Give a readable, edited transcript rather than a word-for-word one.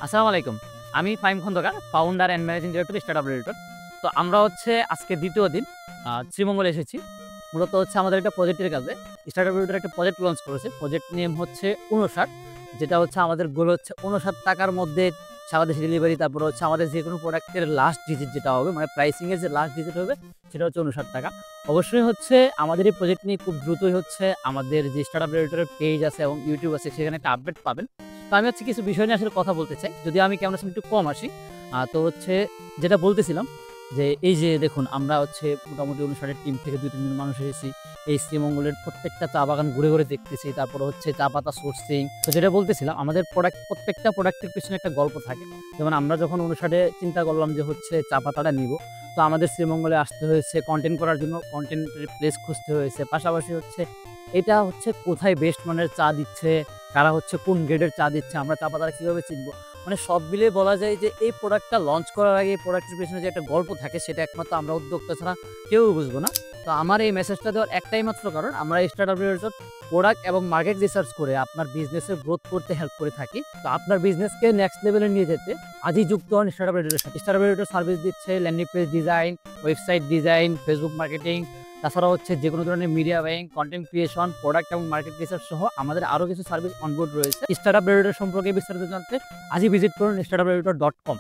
আসসালামু আলাইকুম। আমি Fahim Khandakar, founder and managing director startup reditor. তো আমরা আজকে ২য় দিন শ্রীমঙ্গলে এসেছি। মূলত আমাদের একটা প্রজেক্টের কাজে। স্টার্টআপ রেডিটর একটা প্রজেক্ট লঞ্চ করেছে। প্রজেক্ট নেম হচ্ছে ৫৯, যেটা আমাদের গোল হচ্ছে ৳৫৯ মধ্যে সারা দেশে ডেলিভারি। তারপরে আমাদের যেকোনো প্রোডাক্টের লাস্ট ডিজিট যেটা হবে, মানে প্রাইসিং এর যে লাস্ট ডিজিট হবে সেটা হচ্ছে ৳৫৯। অবশ্যই আমাদের এই প্রজেক্ট নিয়ে খুব দ্রুতই আমাদের যে স্টার্টআপ রেডিটরের পেজ আছে এবং ইউটিউব আছে, সেখানে একটা আপডেট পাবেন। তো আমি কিছু বিষয় নিয়ে আসলে কথা বলতে চাই। যদিও আমি ক্যামেরার সামনে একটু কম আসি। তো যেটা বলতেছিলাম যে এই যে দেখুন, আমরা মোটামুটি অনুষ্ঠানের টিম থেকে ২-৩ জন মানুষ এসেছি। এই শ্রীমঙ্গলের প্রত্যেকটা চা বাগান ঘুরে, ঘুরে দেখতেছি। তারপরে চা পাতা সোর্সিং। তো যেটা বলতেছিলাম, আমাদের প্রত্যেকটা প্রোডাক্টের পেছনে একটা গল্প থাকে। যেমন আমরা যখন অনুষ্ঠানে চিন্তা করলাম যে চা পাতাটা নিবো, তো আমাদের শ্রীমঙ্গলে আসতে হয়েছে কনটেন্ট করার জন্য, কনটেন্টের প্লেস খুঁজতে হয়েছে। পাশাপাশি এটা কোথায় বেস্ট মানের চা দিচ্ছে, কারা কোন গ্রেডের চা দিচ্ছে, আমরা চা পাতাটা কিভাবে চিনবো। মানে সব মিলিয়ে বলা যায় যে এই প্রোডাক্টটা লঞ্চ করার আগে এই প্রোডাক্টের পেছনে যে একটা গল্প থাকে, সেটা একমাত্র আমরা উদ্যোক্তা ছাড়া কেউ বুঝবো না। তো আমার এই মেসেজটা দেওয়ার একটাই মাত্র কারণ, আমরা স্টার্টআপ রিলেটেড প্রোডাক্ট এবং মার্কেট রিসার্চ করে আপনার বিজনেসের গ্রোথ করতে হেল্প করে থাকি। তো আপনার বিজনেসকে নেক্সট লেভেলে নিয়ে যেতে আজই যুক্ত হন স্টার্টআপ রিলেটেড সাথে। স্টার্টআপ রিলেটেড সার্ভিস দিচ্ছে landing page design, website design, Facebook marketing, তাছাড়া যেকোনো ধরনের media buying, content creation, product এবং মার্কেট রিসার্চ সহ আমাদের আরও কিছু সার্ভিস অনবোর্ড রয়েছে। স্টার্টআপ রেডিটর সম্পর্কে বিস্তারিত জানতে আজই ভিজিট করুন startupreditor.com।